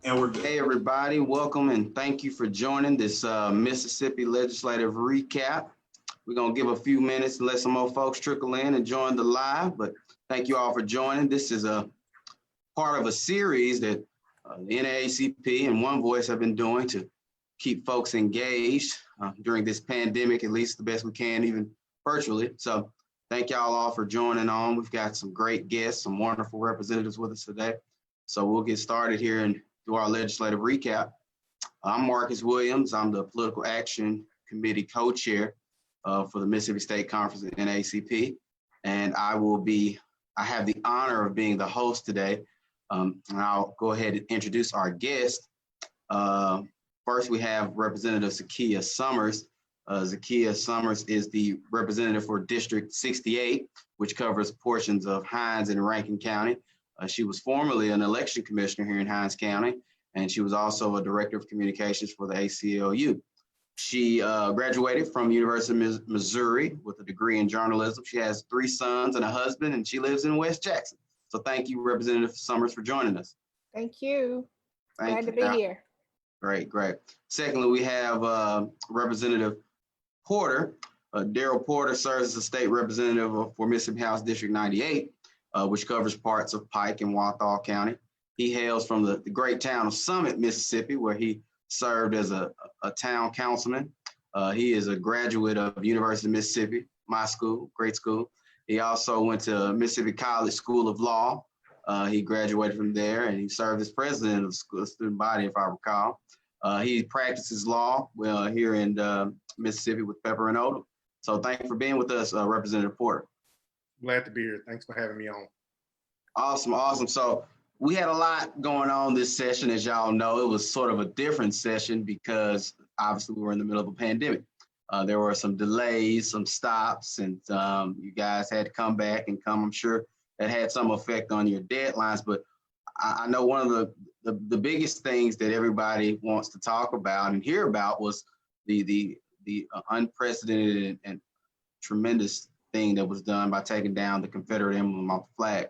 And we're good. Hey, everybody, welcome and thank you for joining this Mississippi Legislative Recap. We're going to give a few minutes and let some more folks trickle in and join the live, but thank you all for joining. This is a part of a series that the NAACP and One Voice have been doing to keep folks engaged during this pandemic, at least the best we can, even virtually. So thank y'all all for joining on. We've got some great guests, some wonderful representatives with us today. So we'll get started here and do our legislative recap. I'm Marcus Williams. I'm the Political Action Committee co-chair for the Mississippi State Conference at NAACP. And I have the honor of being the host today. And I'll go ahead and introduce our guest. First, we have Representative Zakiya Summers. Zakiya Summers is the representative for District 68, which covers portions of Hinds and Rankin County. She was formerly an election commissioner here in Hinds County, and she was also a director of communications for the ACLU. She graduated from University of Missouri with a degree in journalism. She has 3 sons and a husband, and she lives in West Jackson. So thank you, Representative Summers, for joining us. Thank you. Glad to be here. Great. Secondly, we have Representative Porter. Daryl Porter serves as a state representative for Mississippi House District 98. Which covers parts of Pike and Walthall County. He hails from the great town of Summit, Mississippi, where he served as a town councilman. He is a graduate of University of Mississippi, my school, great school. He also went to Mississippi College School of Law. He graduated from there, and he served as president of the school student body, if I recall. He practices law here in Mississippi with Pepper and Odom. So thank you for being with us, Representative Porter. Glad to be here. Thanks for having me on. Awesome. So we had a lot going on this session. As y'all know, it was sort of a different session because obviously we were in the middle of a pandemic. There were some delays, some stops, and you guys had to come back and I'm sure that had some effect on your deadlines. But I know one of the biggest things that everybody wants to talk about and hear about was the unprecedented and tremendous thing that was done by taking down the Confederate emblem off the flag.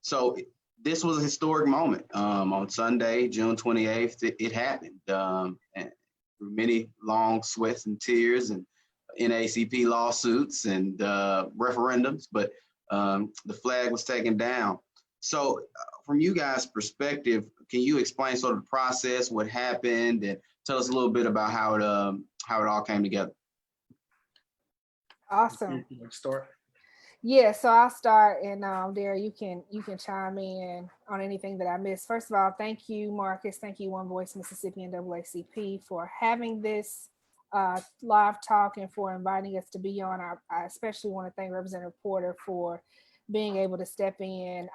So this was a historic moment. On Sunday, June 28th, it happened. And through many long sweats and tears and NAACP lawsuits and referendums, but the flag was taken down. So from you guys' perspective, can you explain sort of the process, what happened, and tell us a little bit about how it all came together? Awesome. Let's start. Yeah, so I'll start, and Darryl, you can chime in on anything that I missed. First of all, thank you, Marcus. Thank you, One Voice Mississippi and NAACP for having this live talk and for inviting us to be on. I especially want to thank Representative Porter for being able to step in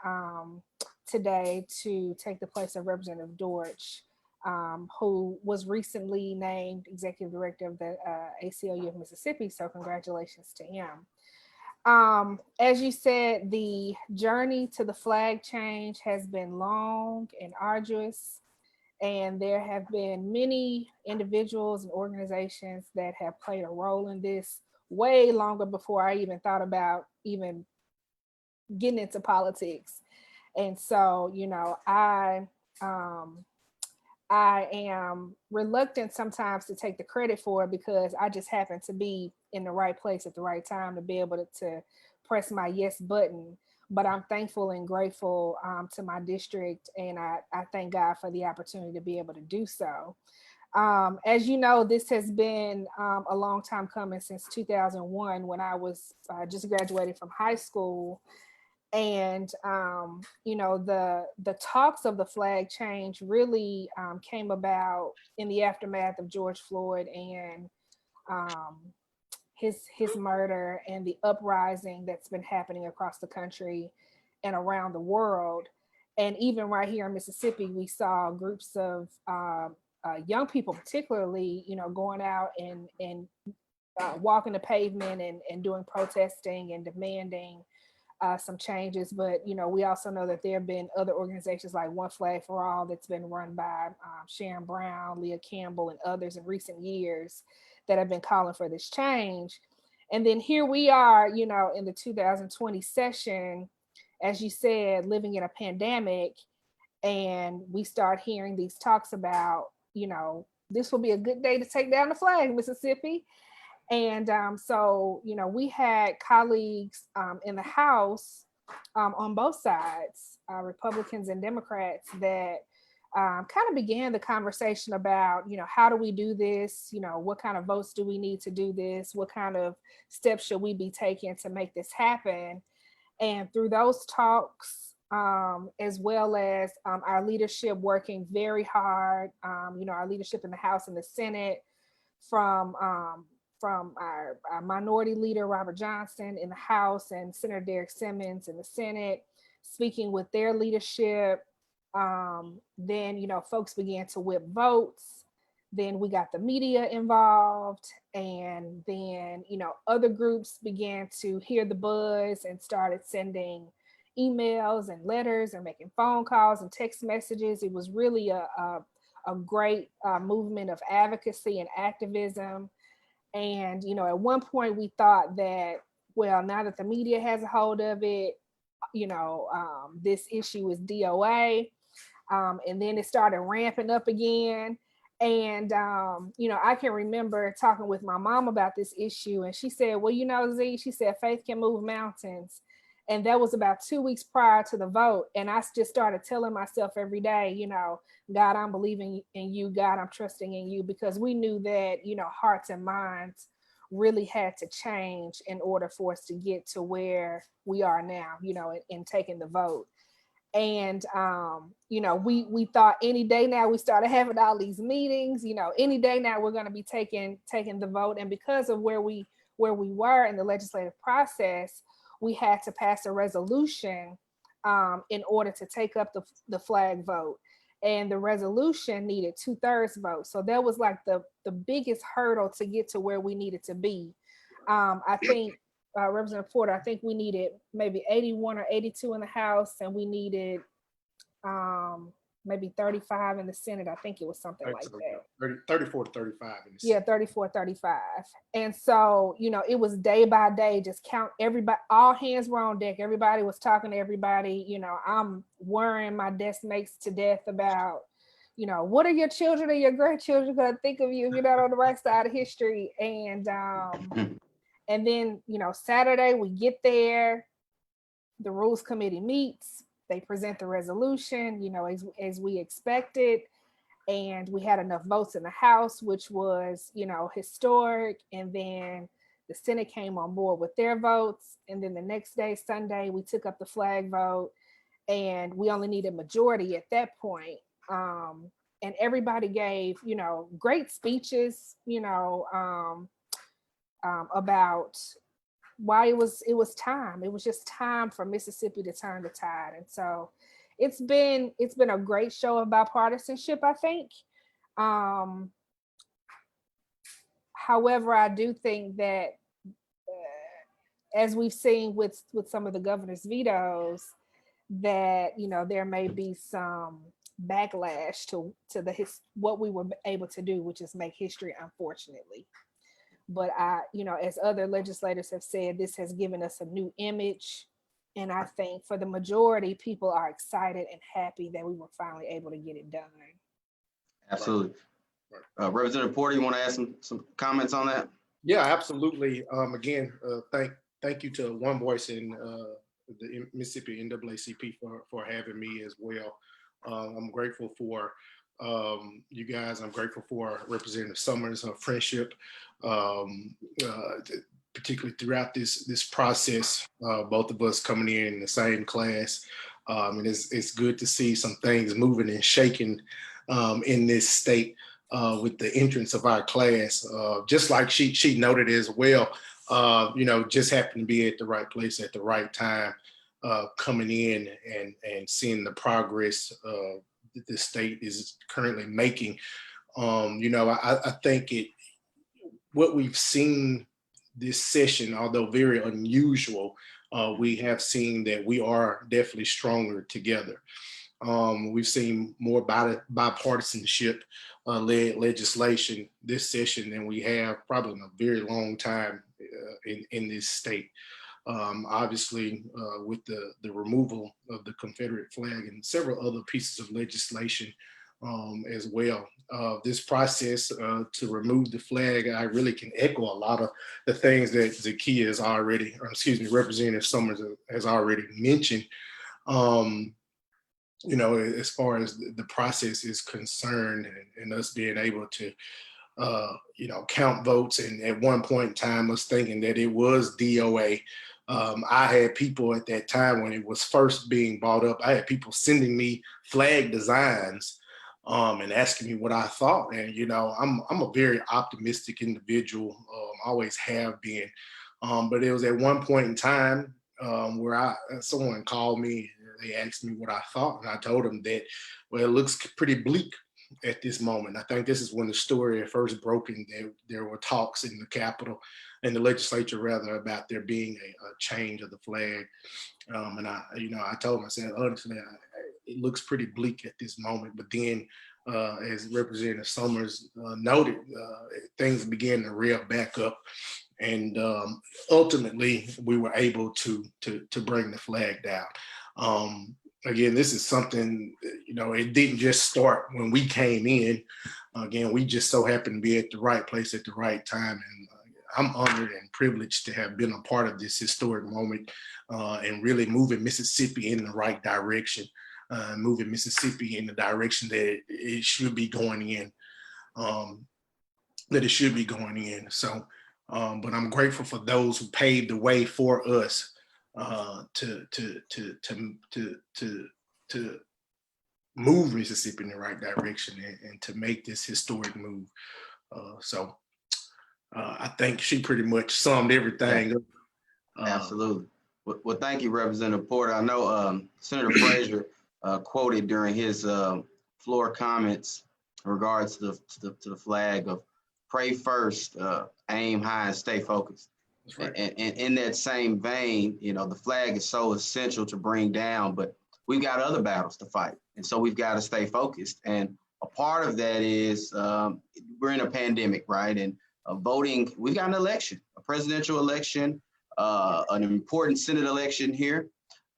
today to take the place of Representative Dortch, who was recently named Executive Director of the ACLU of Mississippi. So congratulations to him. As you said, the journey to the flag change has been long and arduous, and there have been many individuals and organizations that have played a role in this way longer before I even thought about even getting into politics. And so, I am reluctant sometimes to take the credit for it because I just happen to be in the right place at the right time to be able to press my yes button. But I'm thankful and grateful to my district, and I thank God for the opportunity to be able to do so. As you know, this has been a long time coming since 2001 when I was just graduated from high school. And, the talks of the flag change really came about in the aftermath of George Floyd and his murder and the uprising that's been happening across the country and around the world. And even right here in Mississippi, we saw groups of young people, particularly, going out and walking the pavement and doing protesting and demanding some changes. But, we also know that there have been other organizations like One Flag for All that's been run by Sharon Brown, Leah Campbell, and others in recent years that have been calling for this change. And then here we are, in the 2020 session, as you said, living in a pandemic. And we start hearing these talks about, this will be a good day to take down the flag, Mississippi. And so, we had colleagues in the House on both sides, Republicans and Democrats, that kind of began the conversation about, how do we do this? What kind of votes do we need to do this? What kind of steps should we be taking to make this happen? And through those talks, as well as our leadership working very hard, our leadership in the House and the Senate, from our minority leader, Robert Johnson, in the House, and Senator Derek Simmons in the Senate, speaking with their leadership. Then, folks began to whip votes. Then we got the media involved. And then, other groups began to hear the buzz and started sending emails and letters and making phone calls and text messages. It was really a great movement of advocacy and activism. And, at one point we thought that, well, now that the media has a hold of it, this issue is DOA. And then it started ramping up again. And, I can remember talking with my mom about this issue, and she said, well, Z, she said, faith can move mountains. And that was about 2 weeks prior to the vote. And I just started telling myself every day, God, I'm believing in you. God, I'm trusting in you, because we knew that, hearts and minds really had to change in order for us to get to where we are now, in taking the vote. And, we thought any day now, we started having all these meetings, any day now we're going to be taking the vote. And because of where we were in the legislative process, we had to pass a resolution in order to take up the flag vote. And the resolution needed 2/3 vote. So that was like the biggest hurdle to get to where we needed to be. I think, Representative Porter, I think we needed maybe 81 or 82 in the House, and we needed maybe 35 in the Senate. I think it was something like that. 34 to 35 in the Yeah, Senate. 34, 35. And so, it was day by day, just count everybody, all hands were on deck. Everybody was talking to everybody. I'm worrying my desk mates to death about, what are your children and your grandchildren going to think of you if you're not on the right side of history? And then, Saturday we get there, the Rules Committee meets, they present the resolution, as we expected. And we had enough votes in the House, which was, historic. And then the Senate came on board with their votes. And then the next day, Sunday, we took up the flag vote, and we only needed majority at that point. And everybody gave, great speeches, about why it was time. It was just time for Mississippi to turn the tide. And so it's been a great show of bipartisanship, I think. However, I do think that as we've seen with some of the governor's vetoes, that there may be some backlash to what we were able to do, which is make history, unfortunately. But as other legislators have said, this has given us a new image. And I think for the majority, people are excited and happy that we were finally able to get it done. Absolutely. Representative Porter, you want to add some comments on that? Yeah, absolutely. Again, thank you to One Voice and the Mississippi NAACP for having me as well. I'm grateful for you guys. I'm grateful for Representative Summers, her friendship, particularly throughout this process. Both of us coming in the same class, and it's good to see some things moving and shaking in this state with the entrance of our class. Just like she noted as well, just happened to be at the right place at the right time, coming in and seeing the progress that the state is currently making. I think what we've seen this session, although very unusual, we have seen that we are definitely stronger together. We've seen more bipartisanship legislation this session than we have probably in a very long time in this state. Obviously, with the removal of the Confederate flag and several other pieces of legislation as well. This process to remove the flag, I really can echo a lot of the things that Zakia has already, or excuse me, Representative Summers has already mentioned. As far as the process is concerned, and us being able to count votes. And at one point in time, us thinking that it was DOA. I had people at that time when it was first being brought up, I had people sending me flag designs and asking me what I thought. And, I'm a very optimistic individual, always have been. But it was at one point in time where someone called me, they asked me what I thought. And I told them that, well, it looks pretty bleak at this moment. I think this is when the story had first broken. There were talks in the Capitol, in the legislature rather, about there being a change of the flag. And I told him, I said, honestly, it looks pretty bleak at this moment. But then, as Representative Summers noted, things began to rev back up. And ultimately, we were able to bring the flag down. Again, this is something, it didn't just start when we came in. Again, we just so happened to be at the right place at the right time. And I'm honored and privileged to have been a part of this historic moment and really moving Mississippi in the right direction, moving Mississippi in the direction that it should be going in, So, but I'm grateful for those who paved the way for us to move Mississippi in the right direction and to make this historic move. I think she pretty much summed everything up. Absolutely. Well, thank you, Representative Porter. I know Senator Frazier quoted during his floor comments in regards to the flag of pray first, aim high, and stay focused. Right. And in that same vein, the flag is so essential to bring down, but we've got other battles to fight. And so we've got to stay focused. And a part of that is we're in a pandemic, right? And voting, we've got an election, a presidential election, an important Senate election here.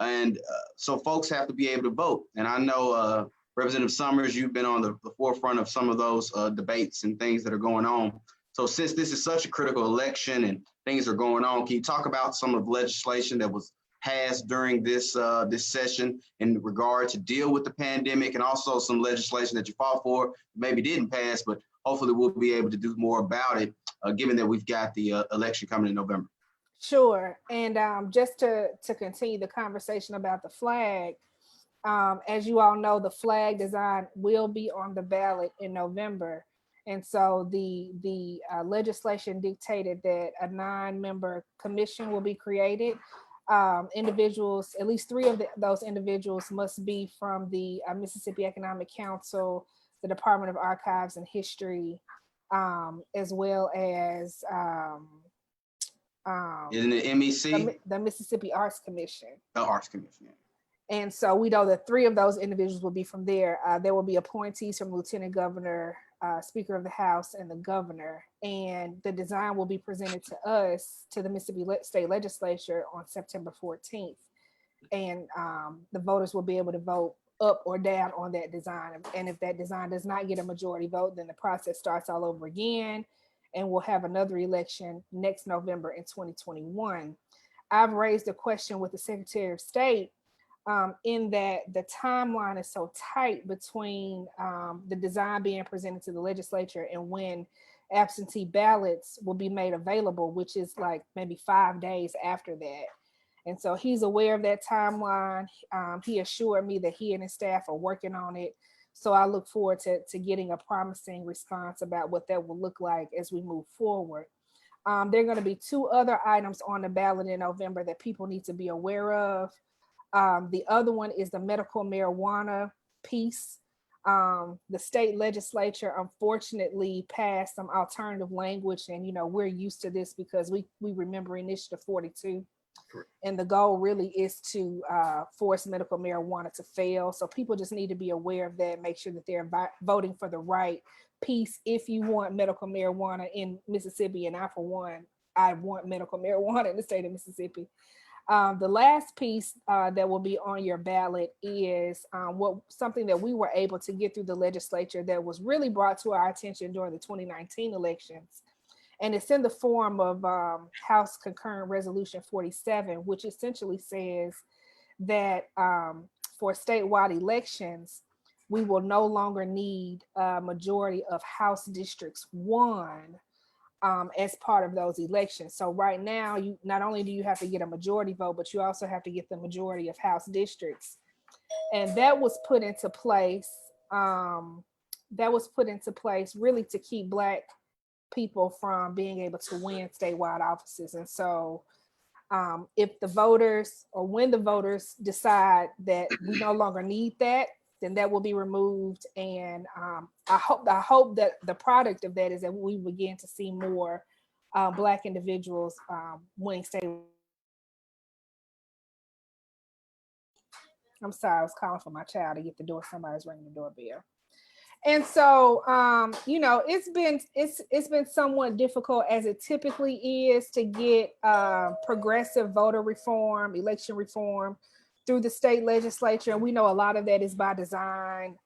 And so folks have to be able to vote. And I know, Representative Summers, you've been on the forefront of some of those debates and things that are going on. So since this is such a critical election and things are going on, can you talk about some of the legislation that was passed during this session in regard to deal with the pandemic, and also some legislation that you fought for, maybe didn't pass, but hopefully we'll be able to do more about it, given that we've got the election coming in November? Sure. And just to continue the conversation about the flag, as you all know, the flag design will be on the ballot in November. And so the legislation dictated that a 9-member commission will be created. Individuals, at least 3 of those individuals must be from the Mississippi Economic Council, the Department of Archives and History, as well as in the MEC? The Mississippi Arts Commission. The Arts Commission, yeah. And so we know that 3 of those individuals will be from there. There will be appointees from Lieutenant Governor, Speaker of the House, and the Governor. And the design will be presented to us, to the Mississippi State Legislature on September 14th. And the voters will be able to vote up or down on that design. And if that design does not get a majority vote, then the process starts all over again. And we'll have another election next November in 2021. I've raised a question with the Secretary of State in that the timeline is so tight between the design being presented to the legislature and when absentee ballots will be made available, which is like maybe 5 days after that. And so he's aware of that timeline. He assured me that he and his staff are working on it. So I look forward to getting a promising response about what that will look like as we move forward. There are going to be 2 other items on the ballot in November that people need to be aware of. The other one is the medical marijuana piece. The state legislature unfortunately passed some alternative language, and we're used to this because we remember Initiative 42. Correct. And the goal really is to force medical marijuana to fail. So people just need to be aware of that, make sure that they're voting for the right piece if you want medical marijuana in Mississippi. And I, for one, I want medical marijuana in the state of Mississippi. The last piece that will be on your ballot is something that we were able to get through the legislature that was really brought to our attention during the 2019 elections. And it's in the form of House Concurrent Resolution 47, which essentially says that for statewide elections, we will no longer need a majority of House Districts 1 as part of those elections. So right now, you not only do you have to get a majority vote, but you also have to get the majority of House districts. And that was put into place. Really to keep Black people from being able to win statewide offices. And so if the voters, or when the voters decide that we no longer need that, then that will be removed. And I hope that the product of that is that we begin to see more Black individuals winning state. I'm sorry, I was calling for my child to get the door. Somebody's ringing the doorbell. And so, it's been somewhat difficult, as it typically is, to get progressive voter reform, election reform through the state legislature. And we know a lot of that is by design,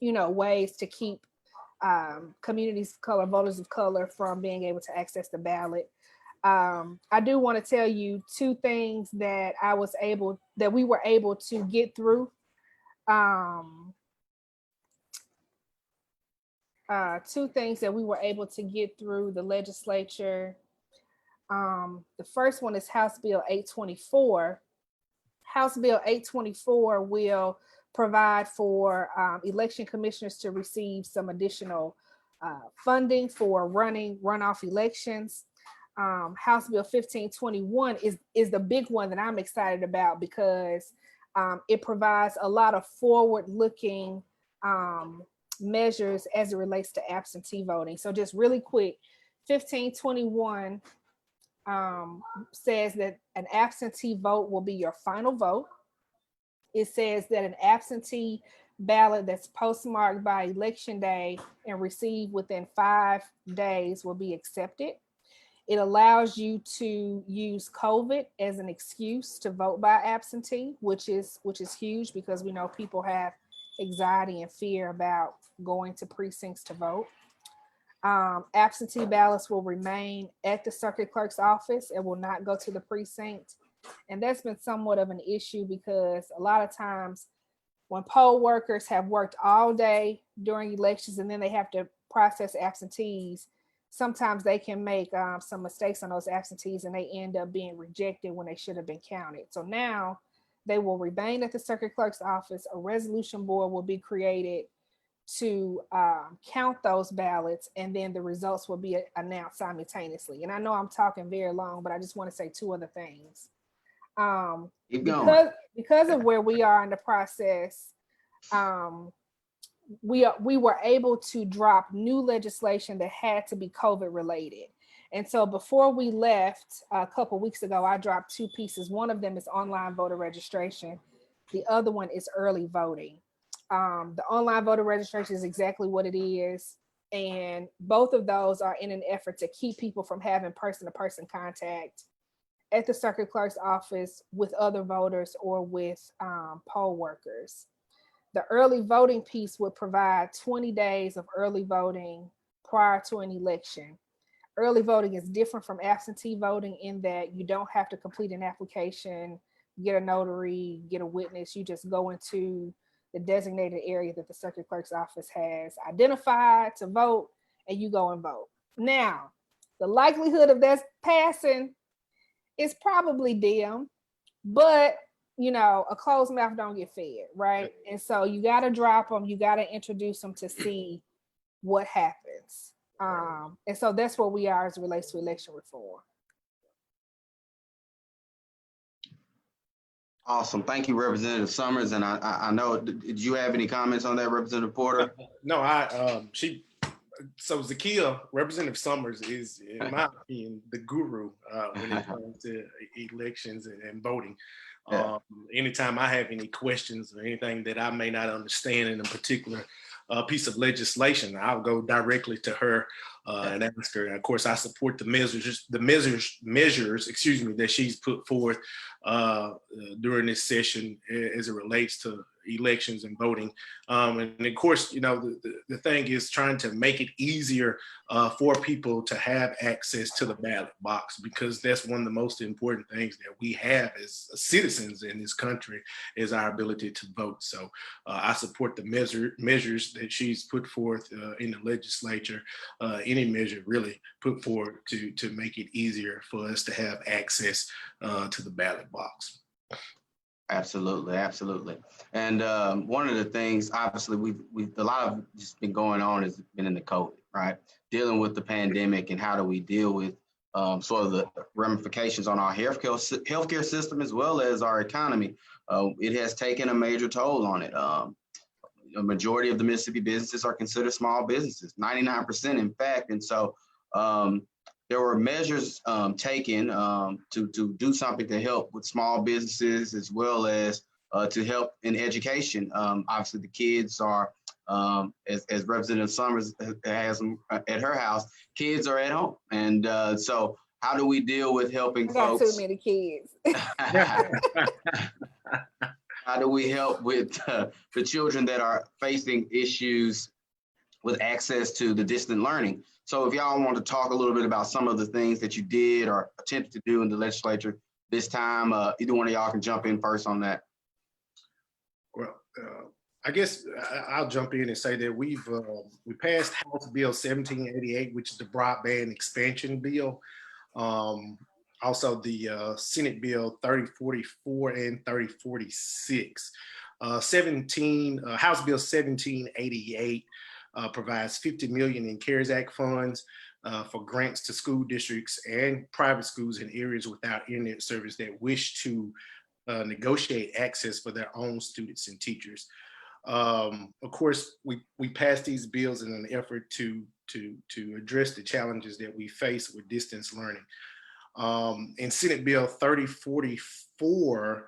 ways to keep communities of color, voters of color, from being able to access the ballot. I do want to tell you two things that we were able to get through. Two things that we were able to get through the legislature. The first one is House Bill 824. House Bill 824 will provide for election commissioners to receive some additional funding for running runoff elections. House Bill 1521 is the big one that I'm excited about, because it provides a lot of forward-looking measures as it relates to absentee voting. So just really quick, 1521 says that an absentee vote will be your final vote. It says that an absentee ballot that's postmarked by election day and received within 5 days will be accepted. It allows you to use COVID as an excuse to vote by absentee, which is huge, because we know people have anxiety and fear about going to precincts to vote. Absentee ballots will remain at the circuit clerk's office and will not go to the precinct. And that's been somewhat of an issue, because a lot of times when poll workers have worked all day during elections and then they have to process absentees, sometimes they can make some mistakes on those absentees and they end up being rejected when they should have been counted. So now they will remain at the circuit clerk's office. A resolution board will be created to count those ballots, and then the results will be announced simultaneously. And I know I'm talking very long, but I just want to say two other things. Because of where we are in the process, we were able to drop new legislation that had to be COVID related. And so before we left a couple of weeks ago, I dropped two pieces. One of them is online voter registration. The other one is early voting. The online voter registration is exactly what it is. And both of those are in an effort to keep people from having person-to-person contact at the circuit clerk's office with other voters or with poll workers. The early voting piece would provide 20 days of early voting prior to an election. Early voting is different from absentee voting in that you don't have to complete an application, get a notary, get a witness. You just go into the designated area that the circuit clerk's office has identified to vote, and you go and vote. Now, the likelihood of that passing is probably dim, but a closed mouth don't get fed, right? And so you got to drop them, you got to introduce them to see what happens. And so that's where we are as it relates to election reform. Awesome. Thank you, Representative Summers. And I know, did you have any comments on that, Representative Porter? No, so Zakia, Representative Summers is, in my opinion, the guru when it comes to elections and voting. Anytime I have any questions or anything that I may not understand in a particular piece of legislation, I'll go directly to her and ask her. And of course, I support the measures, excuse me, that she's put forth during this session as it relates to elections and voting. And of course, you know, the thing is trying to make it easier for people to have access to the ballot box, because that's one of the most important things that we have as citizens in this country is our ability to vote. So I support the measures that she's put forth in the legislature, any measure really put forward to make it easier for us to have access to the ballot box. Absolutely, absolutely. And one of the things, obviously, we've a lot of just been going on has been in the COVID, right? Dealing with the pandemic and how do we deal with sort of the ramifications on our healthcare system as well as our economy. It has taken a major toll on it. A majority of the Mississippi businesses are considered small businesses, 99% in fact. And so there were measures taken to do something to help with small businesses as well as to help in education. Obviously, the kids are, as Representative Summers has at her house, kids are at home. And so how do we deal with helping I got folks? too many kids. How do we help with the children that are facing issues with access to the distant learning? So if y'all want to talk a little bit about some of the things that you did or attempted to do in the legislature this time, either one of y'all can jump in first on that. Well, I guess I'll jump in and say that we passed House Bill 1788, which is the broadband expansion bill. Also the Senate Bill 3044 and 3046. House Bill 1788 provides $50 million in CARES Act funds for grants to school districts and private schools in areas without internet service that wish to negotiate access for their own students and teachers. Of course, we passed these bills in an effort to address the challenges that we face with distance learning. In Senate Bill 3044,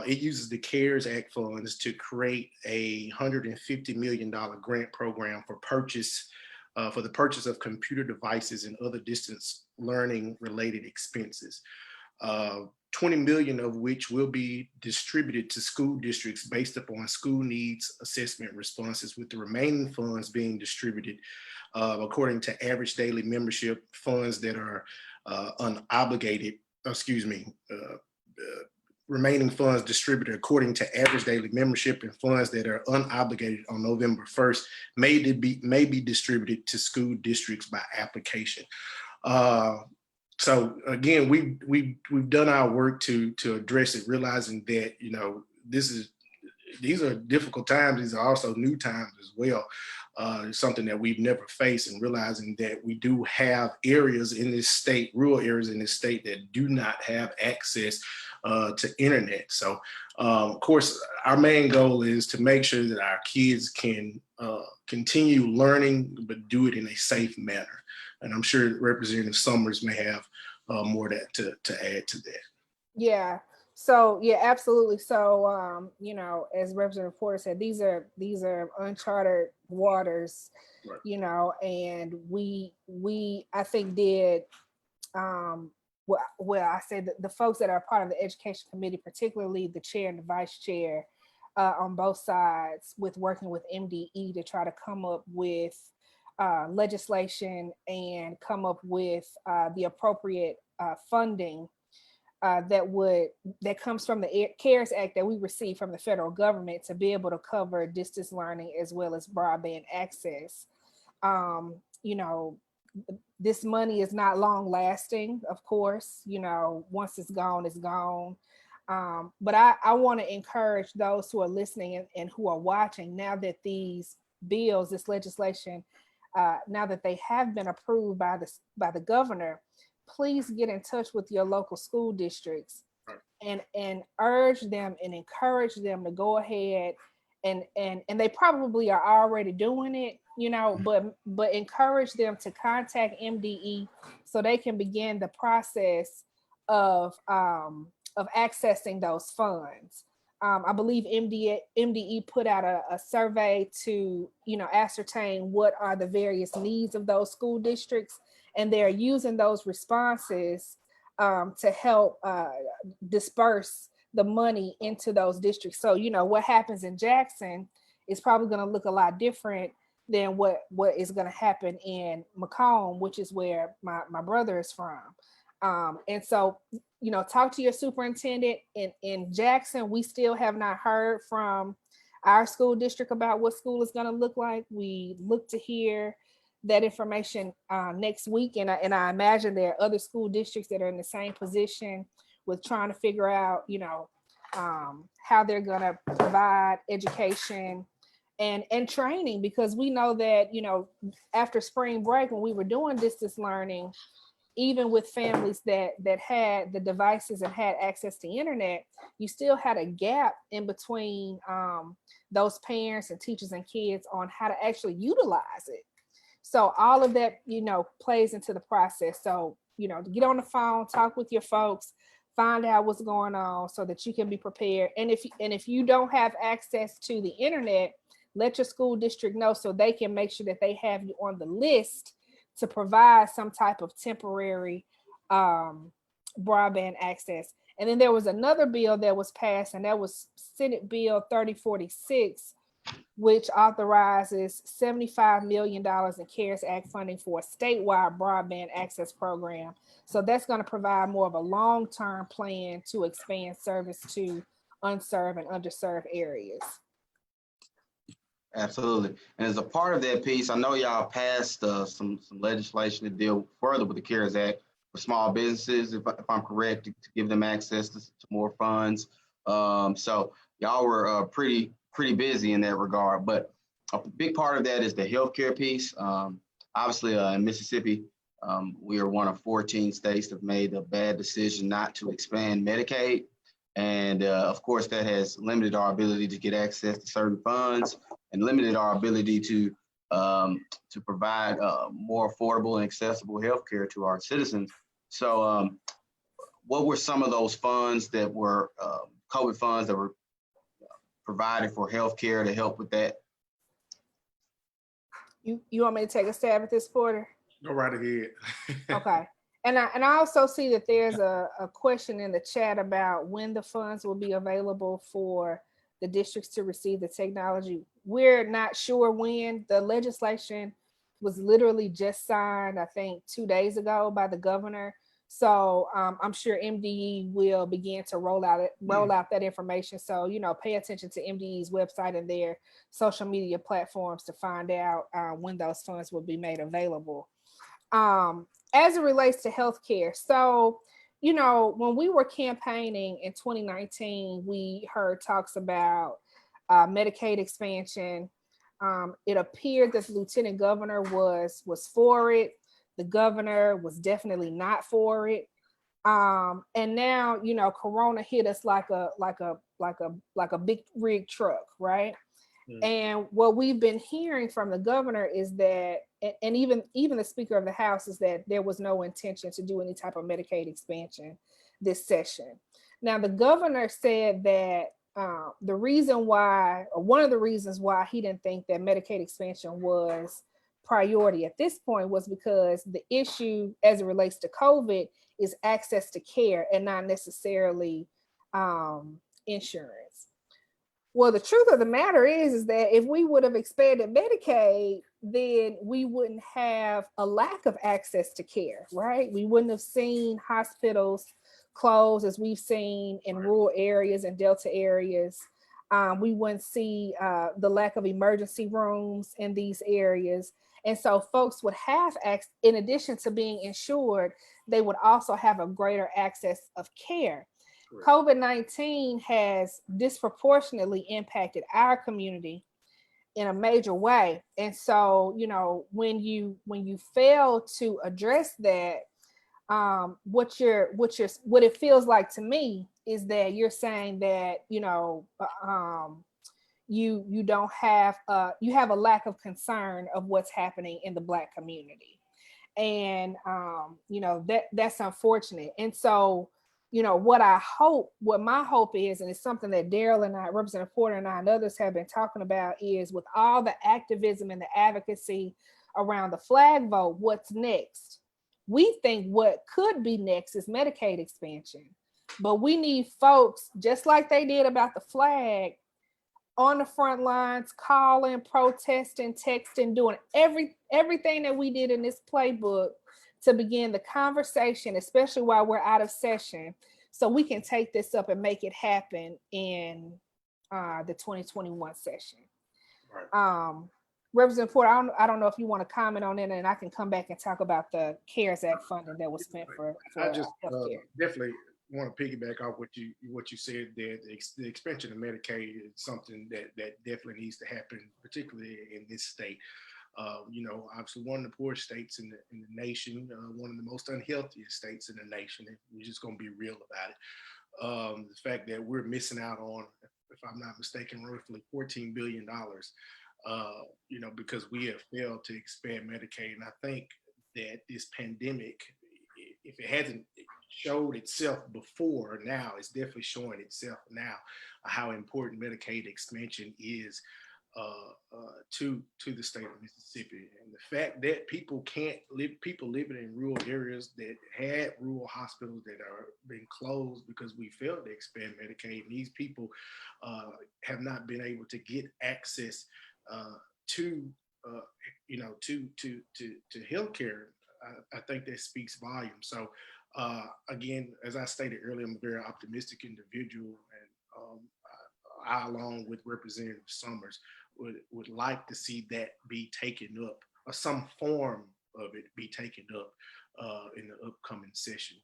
it uses the CARES Act funds to create a $150 million grant program for the purchase of computer devices and other distance learning related expenses. 20 million of which will be distributed to school districts based upon school needs assessment responses, with the remaining funds being distributed according to average daily membership, funds that are unobligated, remaining funds distributed according to average daily membership, and funds that are unobligated on November 1st may be distributed to school districts by application. So again, we've done our work to address it, realizing that, you know, these are difficult times. These are also new times as well. Something that we've never faced, and realizing that we do have areas in this state, rural areas in this state, that do not have access to internet. So of course, our main goal is to make sure that our kids can continue learning, but do it in a safe manner. And I'm sure Representative Summers may have more to add to that. Yeah. So yeah, absolutely. So you know, as Representative Porter said, these are uncharted waters, right. You know, and we I think did well, I said the folks that are part of the education committee, particularly the chair and the vice chair on both sides, with working with MDE to try to come up with legislation and come up with the appropriate funding that comes from the CARES Act that we receive from the federal government to be able to cover distance learning as well as broadband access. You know, this money is not long lasting, of course. You know, once it's gone, it's gone. But I want to encourage those who are listening and who are watching, now that these bills, this legislation, now that they have been approved by the governor, please get in touch with your local school districts and urge them and encourage them to go ahead and they probably are already doing it, you know, but encourage them to contact MDE so they can begin the process of accessing those funds. I believe MDE put out a survey to, ascertain what are the various needs of those school districts, and they're using those responses to help disperse the money into those districts. So, what happens in Jackson is probably going to look a lot different than what is going to happen in Macomb, which is where my brother is from. And so, talk to your superintendent. In Jackson, we still have not heard from our school district about what school is going to look like. We look to hear that information next week. And I imagine there are other school districts that are in the same position with trying to figure out, how they're going to provide education and training, because we know that, after spring break, when we were doing distance learning, even with families that had the devices and had access to internet, you still had a gap in between those parents and teachers and kids on how to actually utilize it. So all of that, plays into the process. So, get on the phone, talk with your folks, find out what's going on so that you can be prepared. And if you don't have access to the internet, let your school district know so they can make sure that they have you on the list to provide some type of temporary broadband access. And then there was another bill that was passed, and that was Senate Bill 3046, which authorizes $75 million in CARES Act funding for a statewide broadband access program. So that's going to provide more of a long-term plan to expand service to unserved and underserved areas. Absolutely. And as a part of that piece, I know y'all passed some legislation to deal further with the CARES Act for small businesses, if I'm correct, to give them access to more funds. So y'all were pretty busy in that regard. But a big part of that is the healthcare piece. Obviously, in Mississippi, we are one of 14 states that have made a bad decision not to expand Medicaid. And of course, that has limited our ability to get access to certain funds and limited our ability to provide more affordable and accessible healthcare to our citizens. So what were some of those funds that were COVID funds that were provided for healthcare to help with that? You want me to take a stab at this, Porter? Go right ahead. Okay. And I also see that there's a question in the chat about when the funds will be available for the districts to receive the technology. We're not sure when. The legislation was literally just signed, I think, 2 days ago by the governor. So I'm sure MDE will begin to roll out that information. So, pay attention to MDE's website and their social media platforms to find out when those funds will be made available. As it relates to healthcare, so, when we were campaigning in 2019, we heard talks about Medicaid expansion. It appeared that the lieutenant governor was for it. The governor was definitely not for it. And now, Corona hit us like a big rig truck, right? And what we've been hearing from the governor is that, and even the Speaker of the House, is that there was no intention to do any type of Medicaid expansion this session. Now, the governor said that the reason why, or one of the reasons why he didn't think that Medicaid expansion was priority at this point was because the issue as it relates to COVID is access to care and not necessarily insurance. Well, the truth of the matter is that if we would have expanded Medicaid, then we wouldn't have a lack of access to care, right? We wouldn't have seen hospitals close as we've seen in rural areas and Delta areas. We wouldn't see the lack of emergency rooms in these areas. And so folks would have access, in addition to being insured, they would also have a greater access of care. COVID-19 has disproportionately impacted our community in a major way. And so, when you fail to address that, what it feels like to me is that you're saying that, you don't have, you have a lack of concern of what's happening in the Black community. And, that's unfortunate. And so, what my hope is, and it's something that Daryl and I, Representative Porter and I and others have been talking about, is with all the activism and the advocacy around the flag vote, what's next? We think what could be next is Medicaid expansion. But we need folks, just like they did about the flag, on the front lines, calling, protesting, texting, doing everything that we did in this playbook to begin the conversation, especially while we're out of session, so we can take this up and make it happen in the 2021 session. Right. Representative Porter, I don't know if you want to comment on it, and I can come back and talk about the CARES Act funding that was spent for I just healthcare. definitely want to piggyback off what you said there. The expansion of Medicaid is something that definitely needs to happen, particularly in this state. Obviously one of the poorest states in the nation, one of the most unhealthiest states in the nation. And we're just going to be real about it. The fact that we're missing out on, if I'm not mistaken, roughly $14 billion, because we have failed to expand Medicaid. And I think that this pandemic, if it hasn't showed itself before, now it's definitely showing itself now, how important Medicaid expansion is to the state of Mississippi. And the fact that people living in rural areas that had rural hospitals that are been closed because we failed to expand Medicaid, and these people have not been able to get access to healthcare. I think that speaks volumes. So again, as I stated earlier, I'm a very optimistic individual, and I, along with Representative Summers, would like to see that be taken up, or some form of it be taken up in the upcoming session.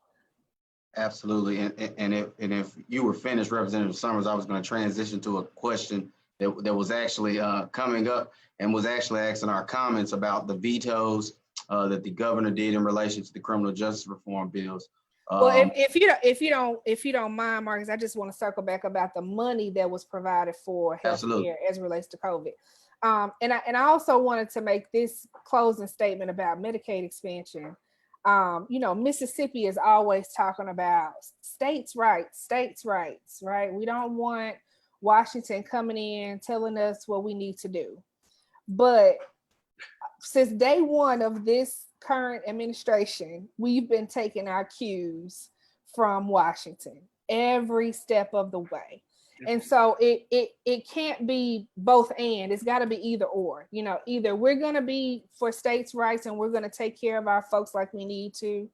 Absolutely. And if you were finished, Representative Summers, I was going to transition to a question that was actually coming up and was actually asking our comments about the vetoes that the governor did in relation to the criminal justice reform bills. Well, if you don't mind, Marcus, I just want to circle back about the money that was provided for healthcare as it relates to COVID. And I also wanted to make this closing statement about Medicaid expansion. Mississippi is always talking about states' rights, right? We don't want Washington coming in telling us what we need to do. But since day one of this current administration, we've been taking our cues from Washington every step of the way. And so it can't be both and. It's got to be either or. Either we're going to be for states' rights and we're going to take care of our folks like we need to,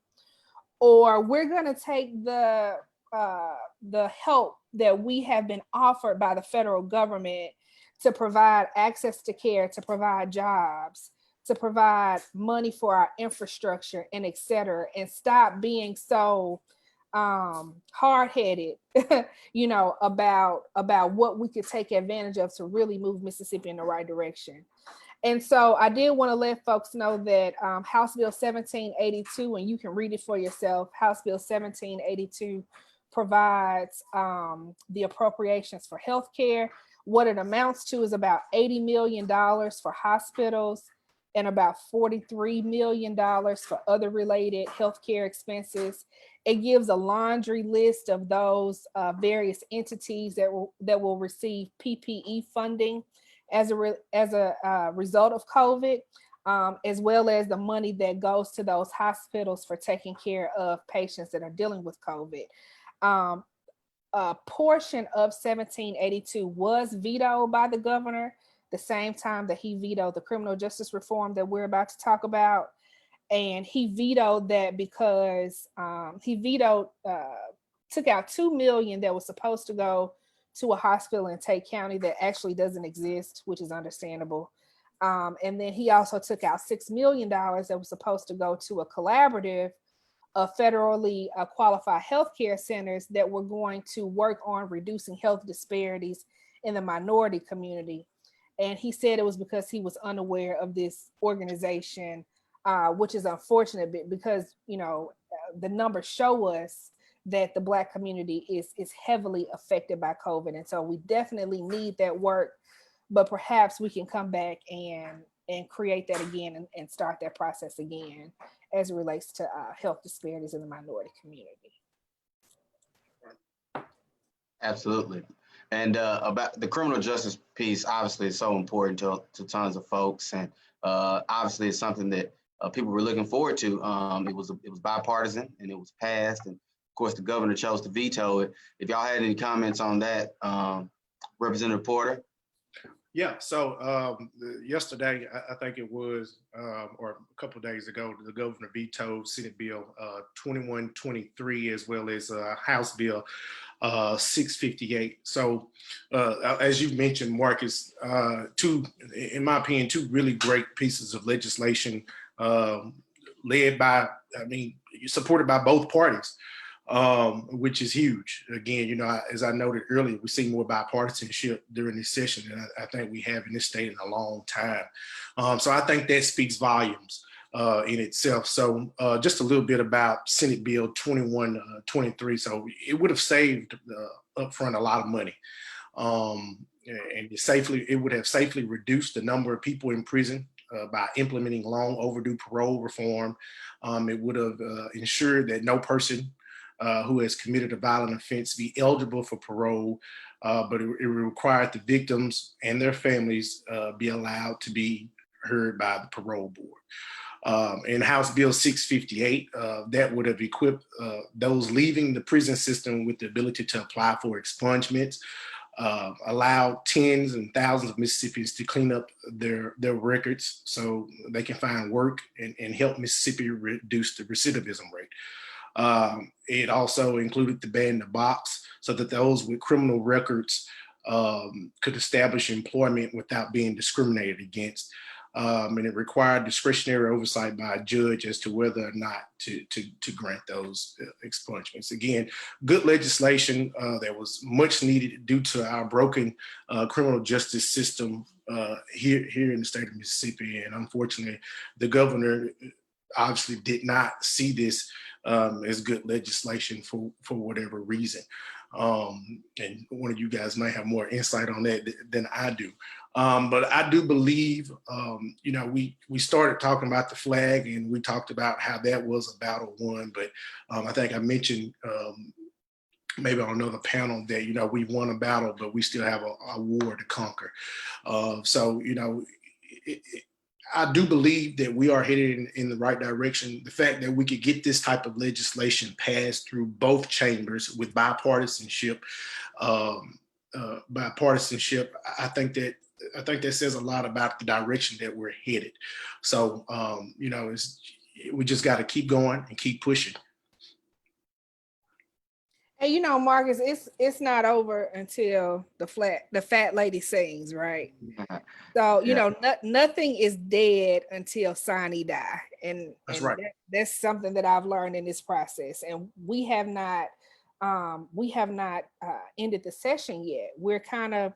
or we're going to take the help that we have been offered by the federal government to provide access to care, to provide jobs, to provide money for our infrastructure, and et cetera, and stop being so hard-headed, about what we could take advantage of to really move Mississippi in the right direction. And so I did want to let folks know that House Bill 1782, and you can read it for yourself, House Bill 1782 provides the appropriations for healthcare. What it amounts to is about $80 million for hospitals and about $43 million for other related healthcare expenses. It gives a laundry list of those various entities that will receive PPE funding as a result of COVID, as well as the money that goes to those hospitals for taking care of patients that are dealing with COVID. A portion of 1782 was vetoed by the governor the same time that he vetoed the criminal justice reform that we're about to talk about. And he vetoed that because took out $2 million that was supposed to go to a hospital in Tate County that actually doesn't exist, which is understandable. And then he also took out $6 million that was supposed to go to a collaborative of federally qualified healthcare centers that were going to work on reducing health disparities in the minority community. And he said it was because he was unaware of this organization, which is unfortunate because, the numbers show us that the Black community is heavily affected by COVID. And so we definitely need that work, but perhaps we can come back and create that again and start that process again as it relates to health disparities in the minority community. Absolutely. And about the criminal justice piece, obviously, is so important to tons of folks, and obviously, it's something that people were looking forward to. It was bipartisan, and it was passed, and of course, the governor chose to veto it. If y'all had any comments on that, Representative Porter. Yeah, so yesterday, I think it was, or a couple of days ago, the governor vetoed Senate Bill 2123 as well as House Bill 658. So, as you mentioned, Marcus, two, in my opinion, two really great pieces of legislation led by, supported by both parties, which is huge. Again, as I noted earlier, we see more bipartisanship during this session than I think we have in this state in a long time. So I think that speaks volumes in itself. So just a little bit about Senate Bill 2123. So it would have saved upfront a lot of money. And it would have safely reduced the number of people in prison by implementing long overdue parole reform. It would have ensured that no person who has committed a violent offense be eligible for parole, but it required the victims and their families be allowed to be heard by the parole board. In House Bill 658, that would have equipped those leaving the prison system with the ability to apply for expungements, allowed tens and thousands of Mississippians to clean up their records so they can find work and help Mississippi reduce the recidivism rate. It also included the ban in the box so that those with criminal records could establish employment without being discriminated against. And it required discretionary oversight by a judge as to whether or not to grant those expungements. Again, good legislation that was much needed due to our broken criminal justice system here in the state of Mississippi. And unfortunately, the governor obviously did not see this as good legislation for whatever reason. And one of you guys might have more insight on that than I do. But I do believe, we started talking about the flag and we talked about how that was a battle won. But I think I mentioned maybe on another panel that, we won a battle, but we still have a war to conquer. I do believe that we are headed in the right direction. The fact that we could get this type of legislation passed through both chambers with bipartisanship, I think that says a lot about the direction that we're headed. So, we just got to keep going and keep pushing. And Marcus, it's not over until the fat lady sings, right? So nothing is dead until Sonny die, and That's right. That's something that I've learned in this process. And we have not ended the session yet. We're kind of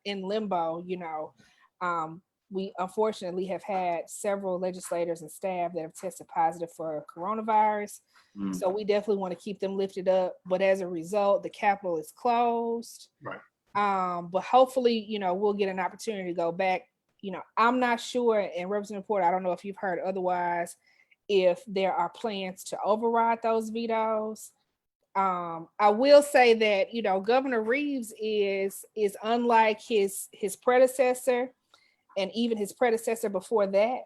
in limbo. We unfortunately have had several legislators and staff that have tested positive for coronavirus. So we definitely want to keep them lifted up. But as a result, the Capitol is closed. Right. But hopefully, we'll get an opportunity to go back. I'm not sure, and Representative Porter, I don't know if you've heard otherwise, if there are plans to override those vetoes. I will say that, Governor Reeves is unlike his predecessor and even his predecessor before that.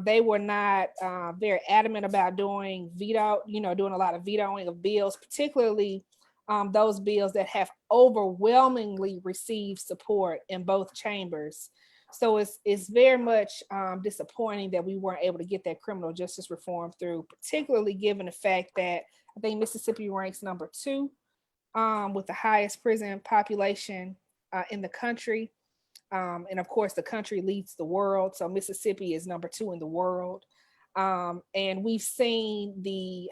They were not very adamant about doing a lot of vetoing of bills, particularly those bills that have overwhelmingly received support in both chambers. So it's very much disappointing that we weren't able to get that criminal justice reform through, particularly given the fact that I think Mississippi ranks number 2 with the highest prison population in the country. And of course, the country leads the world. So Mississippi is number 2 in the world. And we've seen the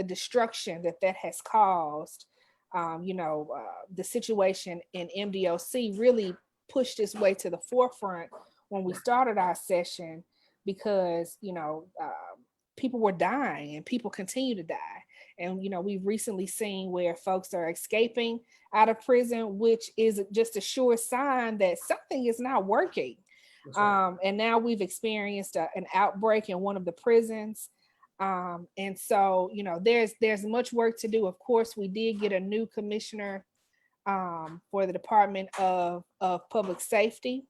destruction that has caused. The situation in MDOC really pushed its way to the forefront when we started our session, because people were dying and people continue to die. And we've recently seen where folks are escaping out of prison, which is just a sure sign that something is not working. Right. And now we've experienced an outbreak in one of the prisons. And so, there's much work to do. Of course, we did get a new commissioner for the Department of Public Safety.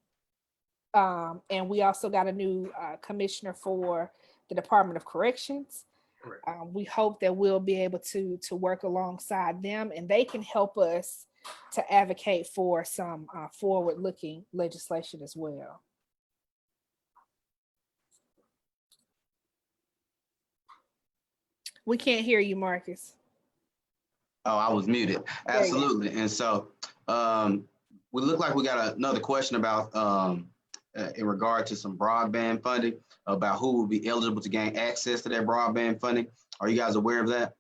And we also got a new commissioner for the Department of Corrections. Correct. We hope that we'll be able to work alongside them, and they can help us to advocate for some forward-looking legislation as well. We can't hear you, Marcus. Oh, I was muted. Absolutely. And so we look like we got another question about in regard to some broadband funding, about who will be eligible to gain access to that broadband funding. Are you guys aware of that?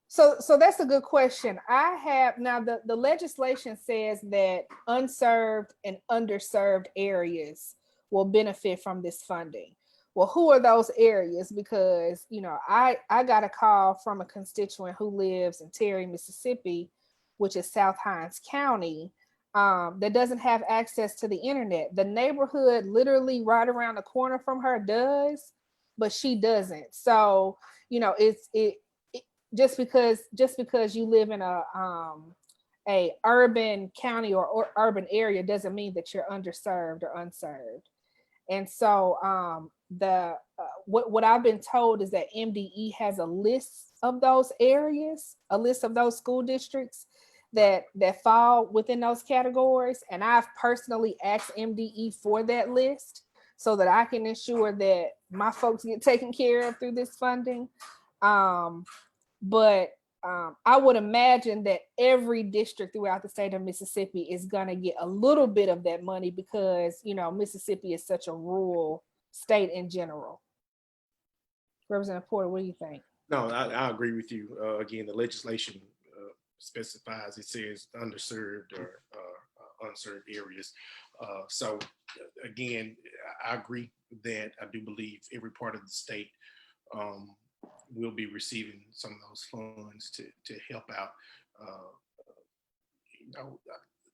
So that's a good question. I have now the legislation says that unserved and underserved areas will benefit from this funding. Well, who are those areas? Because, I got a call from a constituent who lives in Terry, Mississippi, which is South Hinds County, that doesn't have access to the internet. The neighborhood literally right around the corner from her does, but she doesn't. So, just because you live in a urban county or urban area doesn't mean that you're underserved or unserved. And so what I've been told is that MDE has a list of those areas, a list of those school districts that fall within those categories. And I've personally asked MDE for that list so that I can ensure that my folks get taken care of through this funding. But I would imagine that every district throughout the state of Mississippi is going to get a little bit of that money because, Mississippi is such a rural state in general. Representative Porter, what do you think? No, I agree with you. Again, the legislation specifies, it says underserved or unserved areas. So again, I agree that I do believe every part of the state will be receiving some of those funds to help out.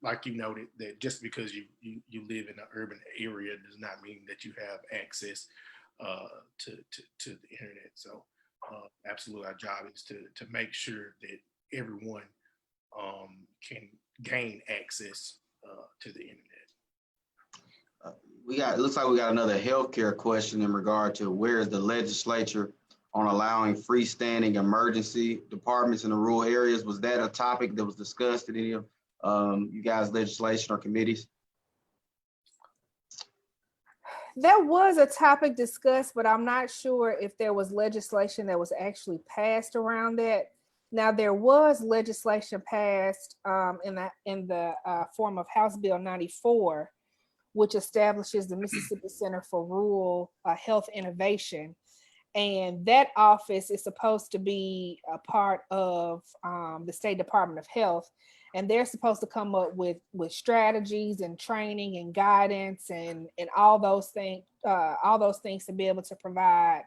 Like you noted, that just because you live in an urban area does not mean that you have access to the internet. So absolutely, our job is to make sure that everyone can gain access to the internet. It looks like we got another healthcare question in regard to where is the legislature on allowing freestanding emergency departments in the rural areas. Was that a topic that was discussed in any of you guys' legislation or committees? There was a topic discussed, but I'm not sure if there was legislation that was actually passed around that. Now, there was legislation passed in the form of House Bill 94, which establishes the Mississippi Center for Rural Health Innovation. And that office is supposed to be a part of the State Department of Health. And they're supposed to come up with strategies and training and guidance and all those things to be able to provide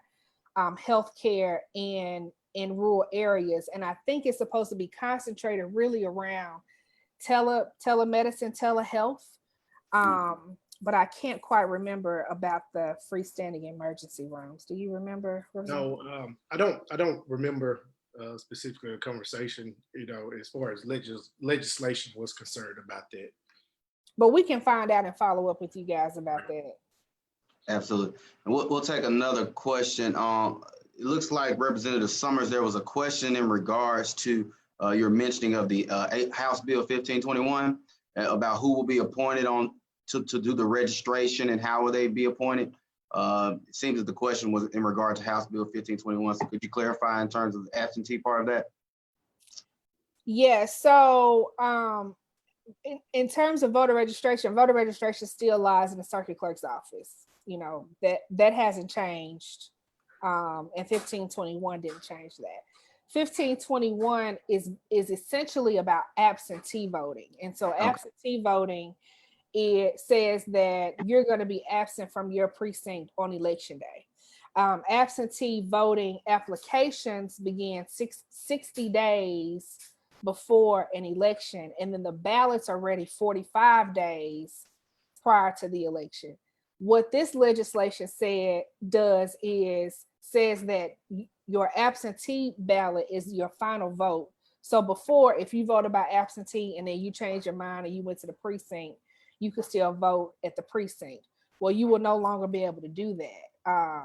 healthcare in rural areas. And I think it's supposed to be concentrated really around telemedicine, telehealth. But I can't quite remember about the freestanding emergency rooms. Do you remember? No, I don't remember specifically a conversation, as far as legislation was concerned about that. But we can find out and follow up with you guys about that. Absolutely. And we'll take another question. It looks like Representative Summers, there was a question in regards to your mentioning of the House Bill 1521 about who will be appointed to do the registration and how will they be appointed. It seems that the question was in regard to House Bill 1521. So could you clarify in terms of the absentee part of that? Yeah, so in terms of voter registration still lies in the circuit clerk's office. That hasn't changed. And 1521 didn't change that. 1521 is essentially about absentee voting. And so absentee voting, it says that you're going to be absent from your precinct on election day. Absentee voting applications begin 60 days before an election, and then the ballots are ready 45 days prior to the election. What this legislation does is says that your absentee ballot is your final vote. So before, if you voted by absentee and then you changed your mind and you went to the precinct, you could still vote at the precinct. Well, you will no longer be able to do that.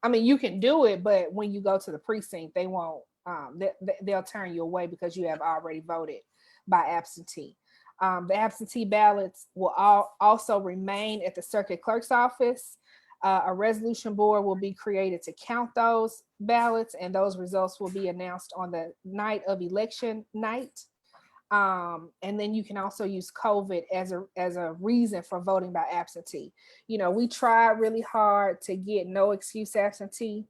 I mean, you can do it, but when you go to the precinct, they won't. They'll turn you away because you have already voted by absentee. The absentee ballots will also remain at the circuit clerk's office. A resolution board will be created to count those ballots, and those results will be announced on the night of election night. And then you can also use COVID as a reason for voting by absentee. You know, we tried really hard to get no excuse absentee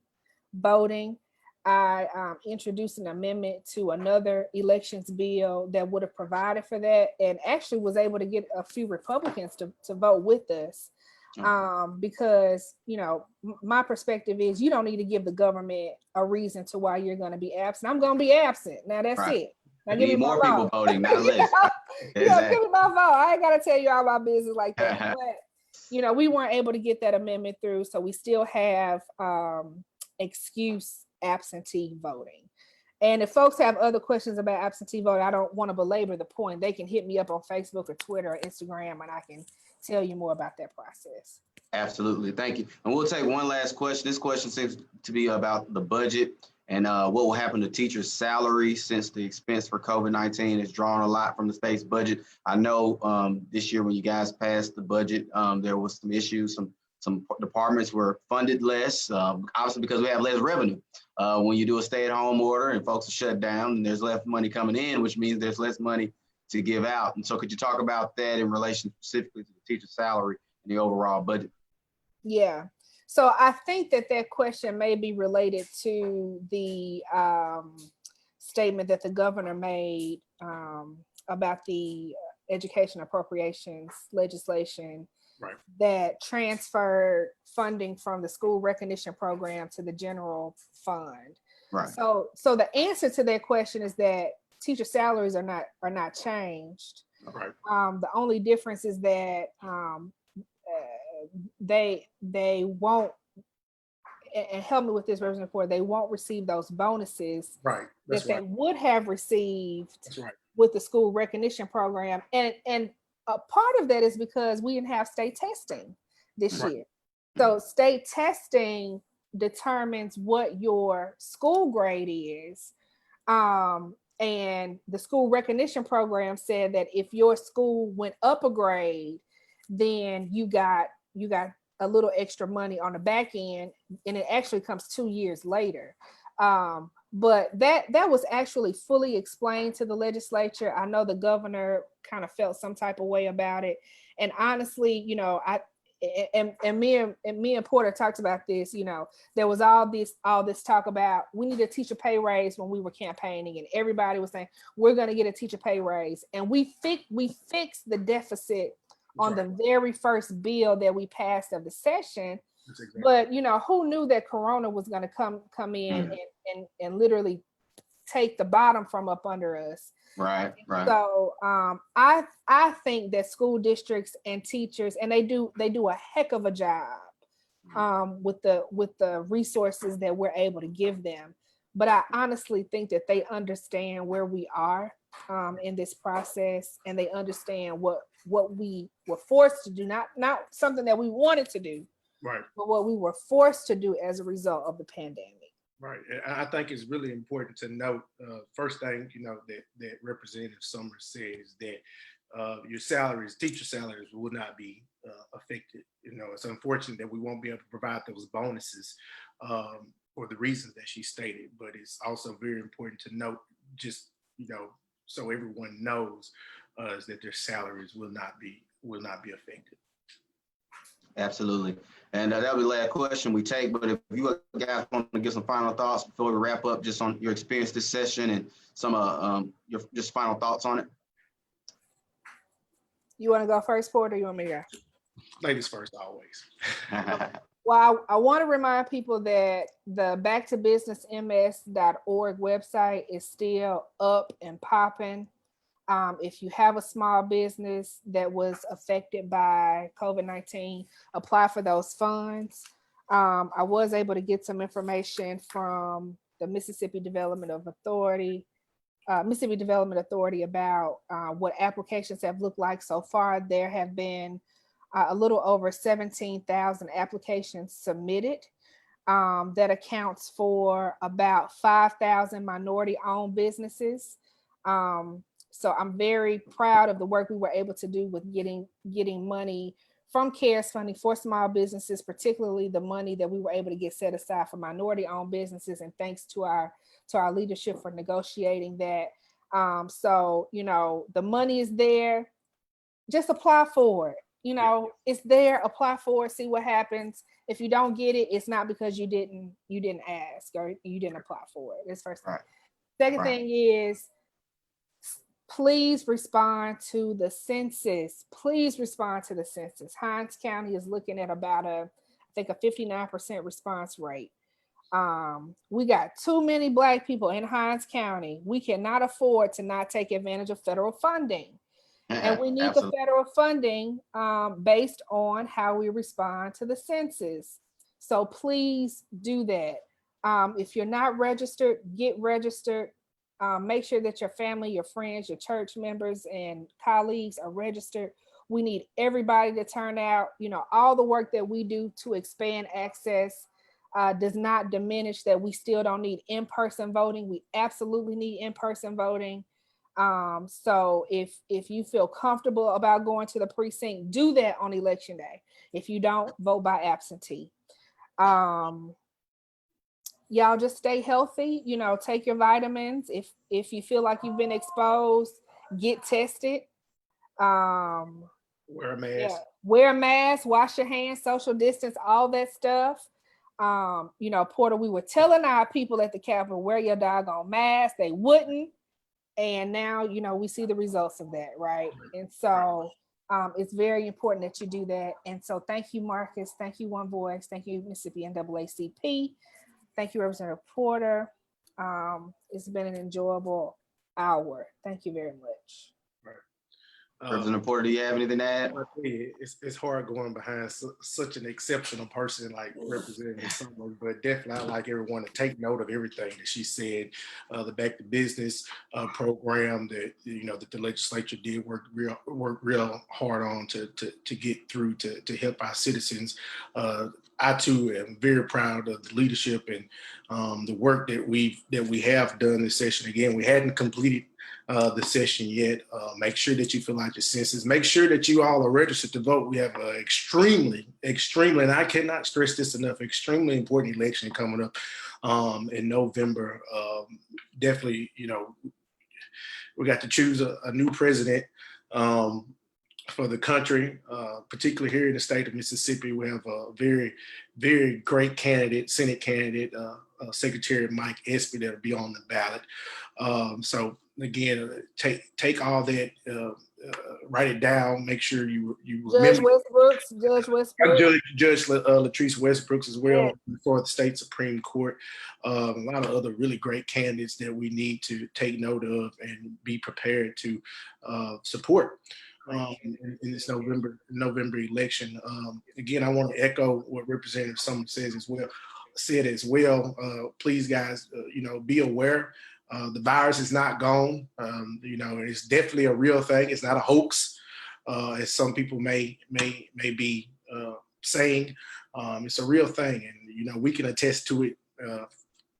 voting. I introduced an amendment to another elections bill that would have provided for that, and actually was able to get a few Republicans to vote with us. Because, you know, my perspective is you don't need to give the government a reason to why you're going to be absent. I'm going to be absent. Now that's it. Now give me more people voting, not less. Yeah, give me my vote. I ain't got to tell you all my business like that. But, you know, we weren't able to get that amendment through. So we still have excuse absentee voting. And if folks have other questions about absentee voting, I don't want to belabor the point. They can hit me up on Facebook or Twitter or Instagram, and I can tell you more about that process. Absolutely. Thank you. And we'll take one last question. This question seems to be about the budget and what will happen to teachers' salary since the expense for COVID-19 is drawn a lot from the state's budget. I know this year when you guys passed the budget, there was some issues. Some departments were funded less, obviously because we have less revenue. When you do a stay-at-home order and folks are shut down, and there's less money coming in, which means there's less money to give out. And so could you talk about that in relation specifically to the teacher's salary and the overall budget? Yeah. So I think that question may be related to the statement that the governor made about the education appropriations legislation, right, that transferred funding from the school recognition program to the general fund. Right. So the answer to that question is that teacher salaries are not changed. right. The only difference is that they won't, and help me with this, Representative Ford, they won't receive those bonuses Right. That's that right. they would have received That's right. with the school recognition program. And a part of that is because we didn't have state testing this Right. year. So state testing determines what your school grade is. And the school recognition program said that if your school went up a grade, then you got a little extra money on the back end, and it actually comes 2 years later. But that was actually fully explained to the legislature. I know the governor kind of felt some type of way about it. And honestly, you know, me and Porter talked about this. You know, there was all this talk about we need a teacher pay raise when we were campaigning, and everybody was saying we're going to get a teacher pay raise, and we fixed the deficit on the very first bill that we passed of the session. Exactly. But you know, who knew that Corona was going to come in and literally take the bottom from up under us? Right. So I think that school districts and teachers, and they do a heck of a job with the resources that we're able to give them. But I honestly think that they understand where we are in this process, and they understand what we were forced to do, not something that we wanted to do, right, but what we were forced to do as a result of the pandemic. Right. And I think it's really important to note, first thing, you know, that Representative Summers says that your salaries, teacher salaries, will not be affected. You know, it's unfortunate that we won't be able to provide those bonuses for the reasons that she stated, but it's also very important to note, just, you know, so everyone knows that their salaries will not be affected. Absolutely. And that'll be the last question we take. But if you guys want to give some final thoughts before we wrap up, just on your experience this session and some your just final thoughts on it. You want to go first, Porter, or you want me to go? Ladies first, always. Well, I want to remind people that the backtobusinessms.org website is still up and popping. If you have a small business that was affected by COVID-19, apply for those funds. I was able to get some information from the Mississippi Development Authority about what applications have looked like so far. There have been a little over 17,000 applications submitted. That accounts for about 5,000 minority-owned businesses. So I'm very proud of the work we were able to do with getting money from CARES funding for small businesses, particularly the money that we were able to get set aside for minority-owned businesses. And thanks to our leadership for negotiating that. So the money is there. Just apply for it. It's there. Apply for it. See what happens. If you don't get it, it's not because you didn't ask or you didn't apply for it. That's first thing. Right. Second thing is, please respond to the census. Please respond to the census. Hinds County is looking at about a 59% response rate. We got too many Black people in Hinds County. We cannot afford to not take advantage of federal funding. And we need the federal funding based on how we respond to the census. So please do that. If you're not registered, get registered. Make sure that your family, your friends, your church members and colleagues are registered. We need everybody to turn out. All the work that we do to expand access does not diminish that we still don't need in-person voting. We absolutely need in-person voting. So if you feel comfortable about going to the precinct, do that on election day. If you don't, vote by absentee. Y'all just stay healthy, take your vitamins. If you feel like you've been exposed, get tested. Wear a mask. Wear a mask, wash your hands, social distance, all that stuff. Porter, we were telling our people at the Capitol, wear your doggone mask. They wouldn't. And now, we see the results of that, right? And so it's very important that you do that. And so thank you, Marcus. Thank you, One Voice. Thank you, Mississippi NAACP. Thank you, Representative Porter. It's been an enjoyable hour. Thank you very much. Representative Porter, do you have anything to add? It's hard going behind such an exceptional person like Representative Summers, but definitely I'd like everyone to take note of everything that she said. The Back to Business program that that the legislature did work real hard on to get through to help our citizens. I too am very proud of the leadership and the work that we have done this session. Again, we hadn't completed the session yet. Make sure that you fill out your census. Make sure that you all are registered to vote. We have an extremely, and I cannot stress this enough, extremely important election coming up in November. Definitely, we got to choose a new president for the country, particularly here in the state of Mississippi. We have a very, very great candidate, Senate candidate, Secretary Mike Espy, that'll be on the ballot. So again, take all that, write it down. Make sure you Judge remember Westbrooks. Judge Latrice Westbrooks as well, Yeah. for the state Supreme Court. A lot of other really great candidates that we need to take note of and be prepared to support in this November election. Again, I want to echo what Representative Summers said as well. Please, guys, be aware. The virus is not gone. It's definitely a real thing. It's not a hoax, as some people may be saying. It's a real thing, and we can attest to it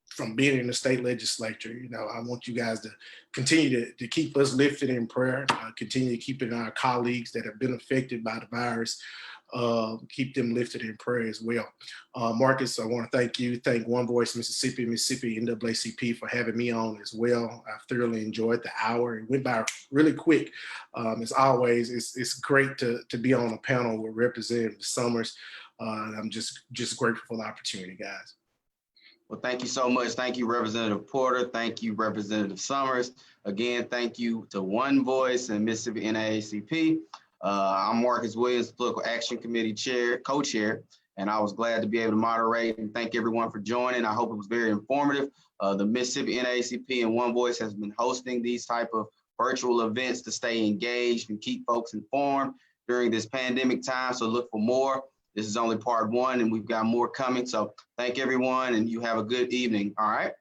from being in the state legislature. I want you guys to continue to keep us lifted in prayer. Continue to keep in our colleagues that have been affected by the virus. Keep them lifted in prayer as well. Marcus, I want to thank One Voice Mississippi NAACP for having me on as well. I thoroughly enjoyed the hour. It went by really quick. As always, it's great to be on a panel with Representative Summers. And I'm just grateful for the opportunity, guys. Well, thank you so much. Thank you, Representative Porter. Thank you, Representative Summers. Again, thank you to One Voice and Mississippi NAACP. I'm Marcus Williams, Political Action Committee co-chair, and I was glad to be able to moderate and thank everyone for joining. I hope it was very informative. The Mississippi NAACP and One Voice has been hosting these type of virtual events to stay engaged and keep folks informed during this pandemic time. So look for more This is only part one, and we've got more coming. So thank everyone, and you have a good evening. All right.